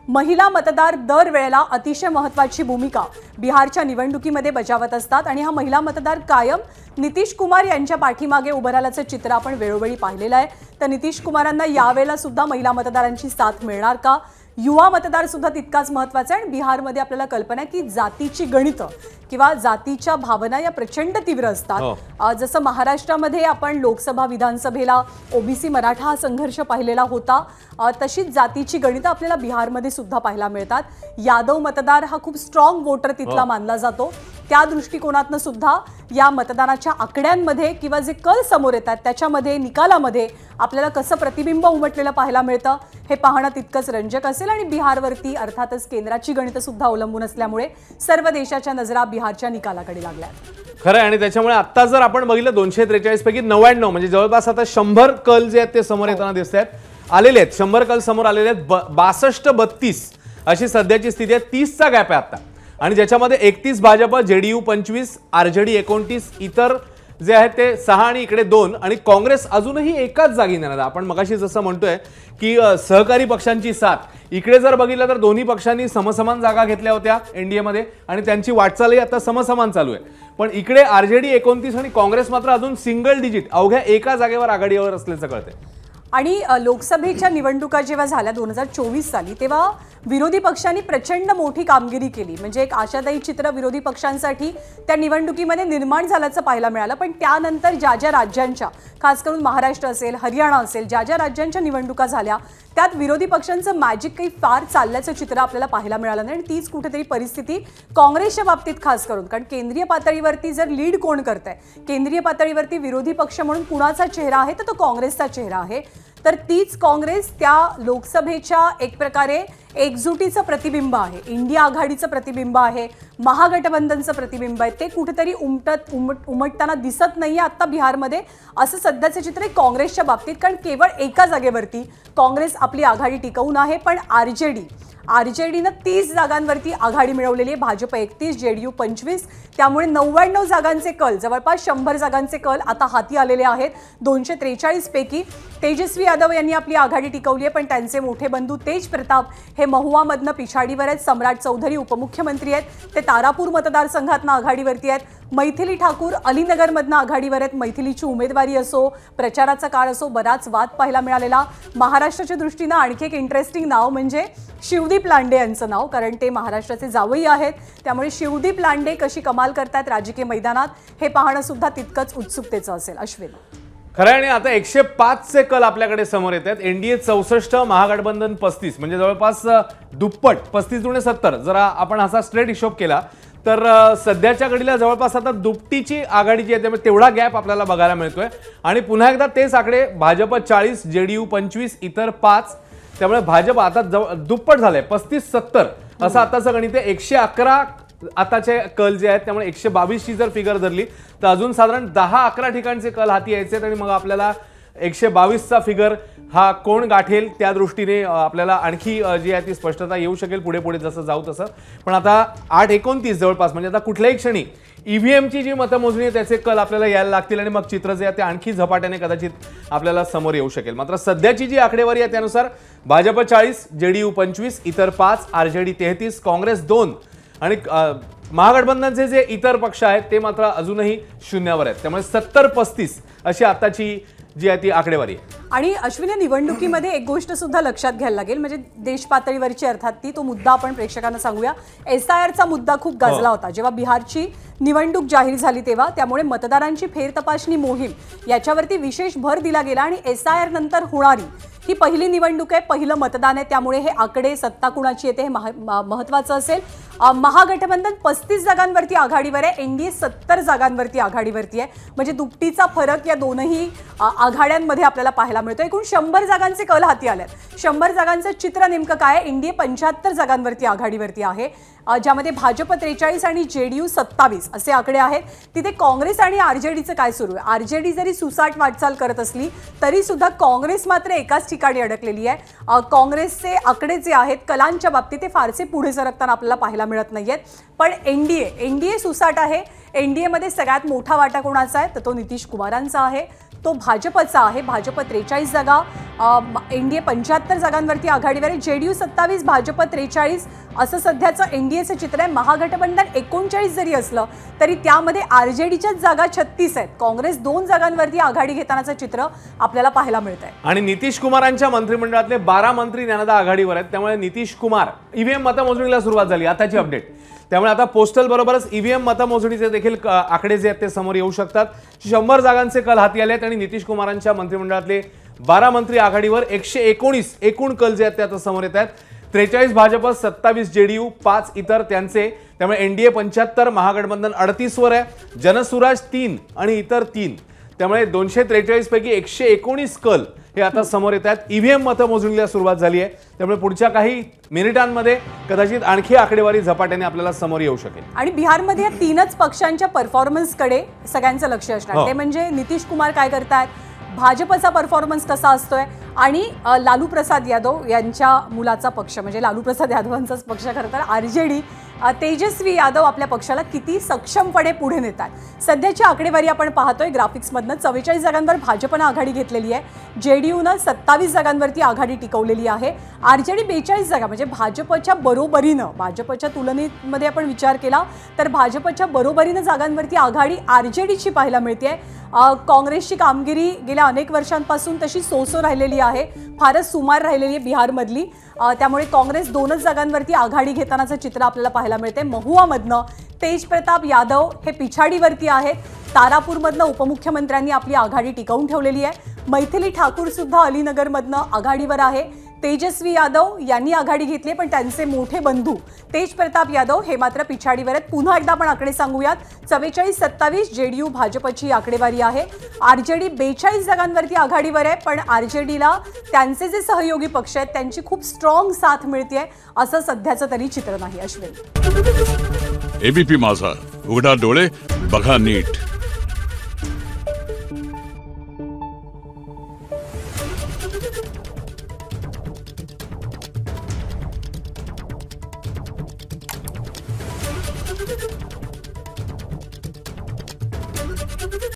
महिला मतदार दरवेळेला अतिशय महत्त्वाची भूमिका बिहारच्या निवडणुकीमध्ये बजावत असतात आणि हा महिला मतदार कायम नितीश कुमार यांच्या पाठीमागे उभं राहिल्याचं चित्र आपण वेळोवेळी पाहिलेलं आहे। तर नितीश कुमारांना यावेळेला सुद्धा महिला मतदारांची साथ मिळणार का? युवा मतदार सुद्धा तितकाच महत्त्वाचा आहे। बिहारमध्ये आपल्याला कल्पना आहे की जातीची गणितं किंवा जातीच्या भावना या प्रचंड तीव्र असतात। जसं महाराष्ट्रामध्ये आपण लोकसभा विधानसभेला ओबीसी मराठा हा संघर्ष पाहिलेला होता, तशीच जातीची गणितं आपल्याला बिहारमध्ये सुद्धा पाहायला मिळतात। यादव मतदार हा खूप स्ट्रॉंग वोटर तिथला मानला जातो। त्या दृष्टिकोनातून सुद्धा या मतदानाच्या आकड्यांमध्ये किंवा जे कल समोर येतात त्याच्यामध्ये निकालामध्ये आपल्याला कसं प्रतिबिंब उमटलेलं पाहायला मिळतं हे पाहणं तितकंच रंजक असेल। आणि बिहारवरती अर्थातच केंद्राची गणितं सुद्धा अवलंबून असल्यामुळे सर्व देशाच्या नजरा बिहारच्या निकालाकडे लागल्यात। खरं आहे। आणि त्याच्यामुळे आता जर आपण बघितलं 243 पैकी 99 म्हणजे जवळपास आता 100 कल जे आहेत ते समोर येताना दिसत आहेत, आलेले आहेत 100 कल समोर आलेले आहेत। 62-32 अशी सध्याची स्थिती आहे। 30चा गॅप आहे आता आणि ज्याच्यामध्ये 31 भाजप, जेडीयू 25, आरजेडी 29, इतर जे आहेत ते 6 आणि इकडे 2 आणि काँग्रेस अजूनही एकाच जागी नाही। आपण मगाशी जसं म्हणतोय की सहकारी पक्षांची साथ इकडे जर बघितलं तर दोन्ही पक्षांनी समसमान जागा घेतल्या होत्या एनडीए मध्ये आणि त्यांची वाटचालही आता समसमान चालू आहे। पण इकडे आरजेडी 29 आणि काँग्रेस मात्र अजून सिंगल डिजिट अवघ्या एका जागेवर आघाडीवर असल्याचं कळतंय। आणि लोकसभेच्या निवडणुका जेव्हा झाल्या 2024 साली तेव्हा विरोधी पक्षांनी प्रचंड मोठी कामगिरी केली। म्हणजे एक आशादायी चित्र विरोधी पक्षांसाठी त्या निवडणुकीमध्ये निर्माण झाल्याचं पाहायला मिळालं। पण त्यानंतर ज्या ज्या राज्यांच्या, खास करून महाराष्ट्र असेल, हरियाणा असेल, ज्या ज्या राज्यांच्या निवडणुका झाल्या त्यात विरोधी पक्षांचं मॅजिक काही फार चालल्याचं चित्र आपल्याला पाहायला मिळालं नाही। आणि तीच कुठेतरी परिस्थिती काँग्रेसच्या बाबतीत खास करून, कारण केंद्रीय पातळीवरती जर लीड कोण करतंय, केंद्रीय पातळीवरती विरोधी पक्ष म्हणून कुणाचा चेहरा आहे तर तो काँग्रेसचा चेहरा आहे। तर तीच काँग्रेस त्या लोकसभेच्या एक प्रकारे एकजुटीचं प्रतिबिंब आहे, इंडिया आघाडीचं प्रतिबिंब आहे, महागठबंधनचं प्रतिबिंब आहे। ते कुठेतरी उमटताना दिसत नाहीये आता बिहारमध्ये, असं सध्याचं चित्र आहे काँग्रेसच्या बाबतीत। कारण केवळ एका जागेवरती काँग्रेस आपली आघाडी टिकवून आहे, पण आरजेडीनं 30 जागांवरती आघाडी मिळवलेली आहे, भाजप 31, जेडीयू 25। त्यामुळे 99 जागांचे कल, जवळपास 100 जागांचे कल आता हाती आलेले आहेत। 243 पैकी तेजस्वी यादव यांनी आपली आघाडी टिकवली आहे, पण त्यांचे मोठे बंधू तेज प्रताप हे महुआमधनं पिछाडीवर आहेत। सम्राट चौधरी उपमुख्यमंत्री आहेत, ते तारापूर मतदारसंघातनं आघाडीवरती आहेत। मैथिली ठाकूर अलीनगरमधनं आघाडीवर आहेत। मैथिलीची उमेदवारी असो, प्रचाराचा काळ असो, बराच वाद पाहायला मिळालेला। महाराष्ट्राच्या दृष्टीनं आणखी एक इंटरेस्टिंग नाव म्हणजे शिवदीप लांडे यांचं नाव, कारण ते महाराष्ट्राचे जावई आहेत। त्यामुळे शिवदीप लांडे कशी कमाल करतात राजकीय मैदानात हे पाहणं सुद्धा तितकंच उत्सुकतेचं असेल। अश्विन, खरं आहे। आणि आता 105चे कल आपल्याकडे समोर येत आहेत। एनडीए 64, महागठबंधन 35, म्हणजे जवळपास दुप्पट, 35-70 जरा आपण असा स्ट्रेट हिशोब केला तर सध्याच्या घडीला जवळपास आता दुपटीची आघाडी जी आहे त्यामुळे तेवढा गॅप आपल्याला बघायला मिळतोय। आणि पुन्हा एकदा तेच आकडे, भाजप 40, जेडीयू 25, इतर 5, त्यामुळे भाजप आता दुप्पट झालंय, 35-70 असं आताचं गणित आहे। 111 आताचे कल जे आहेत, त्यामुळे 122ची जर फिगर धरली तर अजून साधारण 10-11 ठिकाणचे कल हाती यायचे आणि मग आपल्याला 122चा फिगर हा कोण गाठेल त्या दृष्टीने आपल्याला आणखी जी आहे ती स्पष्टता येऊ शकेल पुढे पुढे जसं जाऊ तसं। पण आता 8-29 जवळपास, म्हणजे आता कुठल्याही क्षणी ईव्हीएमची जी मतमोजणी आहे त्याचे कल आपल्याला यायला लागतील आणि मग चित्र जे आहे ते आणखी झपाट्याने कदाचित आपल्याला समोर येऊ शकेल। मात्र सध्याची जी आकडेवारी आहे त्यानुसार भाजप 40, जेडीयू 25, इतर 5, आरजेडी 33, काँग्रेस 2 आणि महागठबंधनचे जे इतर पक्ष आहेत ते मात्र अजूनही शून्यावर आहेत। त्यामुळे 70-35 अशी आताची जी आहे ती आकडेवारी आहे। आणि अश्विनी, निवडणुकीमध्ये एक गोष्ट सुद्धा लक्षात घ्यायला लागेल, म्हणजे देश पातळीवरची अर्थात ती, तो मुद्दा आपण प्रेक्षकांना सांगूया। SIRचा मुद्दा खूप गाजला होता जेव्हा बिहारची निवडणूक जाहीर झाली तेव्हा। त्यामुळे मतदारांची फेरतपासणी मोहीम याच्यावरती विशेष भर दिला गेला आणि SIR नंतर होणारी ही पहिली निवडणूक आहे, पहिलं मतदान आहे, त्यामुळे हे आकडे सत्ता कुणाची येते हे महत्त्वाचं असेल। महागठबंधन 35 जागांवरती आघाडीवर आहे, एनडीए 70 जागांवरती आघाडीवरती आहे, म्हणजे दुपटीचा फरक या दोनही आघाड्यांमध्ये आपल्याला पाहायला मिळतो। एकूण 100 जागांचे कल हाती आलेत। 100 जागांचं चित्र नेमकं काय आहे? एनडीए 75 जागांवरती आघाडीवरती आहे, ज्यामध्ये भाजप 43 आणि जेडीयू 27 असे आकडे आहेत। तिथे काँग्रेस आणि आरजेडीचं काय सुरू आहे? आरजेडी जरी सुसाट वाटचाल करत असली तरी सुद्धा काँग्रेस मात्र एकाच ठिकाणी अडकलेली आहे। काँग्रेसचे आकडे जे आहेत कलांच्या बाबतीत ते फारसे पुढे सरकताना आपल्याला पाहायला मिळत नाहीयेत। पण एनडीए सुसाट आहे। एनडीए मध्ये सगळ्यात मोठा वाटा कोणाचा आहे तर तो नितीश कुमारांचा आहे। तो भाजपचा आहे. भाजप 43 जागा, एनडीए 75 जागांवरती आघाडीवर आहे. जेडीयू 27, भाजप 43 असं सध्याचं एनडीएचं चित्र आहे. महागठबंधन 39 जरी असलं तरी त्यामध्ये आरजेडीच्याच जागा 36 आहेत. काँग्रेस 2 जागांवरती आघाडी घेतानाचं चित्र आपल्याला पाहायला मिळत आहे. आणि नितीश कुमारांच्या मंत्रिमंडळातले 12 मंत्री ज्ञानदा आघाडीवर आहेत. त्यामुळे नितीश कुमार ईव्हीएम मतमोजणीला सुरुवात झाली आताची अपडेट. त्यामुळे आता पोस्टल बरोबरच ईव्हीएम मतमोजणीचे देखील आकडे जे आहेत ते समोर येऊ शकतात. 100 जागांचे कल हाती आले आहेत आणि नितीश कुमारांच्या मंत्रिमंडळातले 12 मंत्री आघाडीवर, 119 एकूण कल जे आहेत ते आता समोर येत आहेत. 43 भाजप, 27 जेडीयू, 5 इतर त्यांचे. त्यामुळे एनडीए 75, महागठबंधन 38 वर आहे, जनसुराज 3 आणि इतर 3. त्यामुळे 243 पैकी 119 कल हे आता समोर येत आहेत. ईव्हीएम मतमोजणीला सुरुवात झाली आहे. त्यामुळे पुढच्या काही मिनिटांमध्ये कदाचित आणखी आकडेवारी झपाट्याने आपल्याला समोर येऊ शकेल. आणि बिहारमध्ये या 3च पक्षांच्या परफॉर्मन्सकडे सगळ्यांचं लक्ष असणार. ते म्हणजे नितीश कुमार काय करतात, भाजपचा परफॉर्मन्स कसा असतोय आणि लालू प्रसाद यादव यांच्या मुलाचा पक्ष म्हणजे लालू प्रसाद यादवांचाच पक्ष खरं तर आरजेडी, तेजस्वी यादव आपल्या पक्षाला किती सक्षमपणे पुढे नेतात. सध्याची आकडेवारी आपण पाहतोय ग्राफिक्समधनं. 44 जागांवर भाजपनं आघाडी घेतलेली आहे. जेडीयूनं 27 जागांवरती आघाडी टिकवलेली आहे. आरजेडी 42 जागा म्हणजे भाजपच्या बरोबरीनं, भाजपच्या तुलनेमध्ये आपण विचार केला तर भाजपच्या बरोबरीनं जागांवरती आघाडी आरजेडीची पाहायला मिळते. काँग्रेसची कामगिरी गेल्या अनेक वर्षांपासून तशी सोसो राहिलेली आहे, फारच सुमार राहिलेली आहे बिहारमधली. त्यामुळे काँग्रेस 2च जागांवरती आघाडी घेतानाचं चित्र आपल्याला पाहायला मिळते. महुआमधनं तेज प्रताप यादव हे पिछाडीवरती आहेत. तारापूरमधनं उपमुख्यमंत्र्यांनी आपली आघाडी टिकवून ठेवलेली आहे. मैथिली ठाकूर सुद्धा अलीनगरमधनं आघाडीवर आहे. तेजस्वी यादव यांनी आघाडी घेतली पण त्यांचे मोठे बंधू तेज प्रताप यादव हे मात्र पिछाडीवर आहेत. पुन्हा एकदा आपण आकडे सांगूयात. 44-27 जेडीयू भाजपची आकडेवारी आहे. आरजेडी 42 जागांवरती आघाडीवर आहे पण आरजेडीला त्यांचे जे सहयोगी पक्ष आहेत त्यांची खूप स्ट्रॉंग साथ मिळते असं सध्याचं तरी चित्र नाही. अश्विन, एबीपी माझा, उघडा डोळे बघा नीट.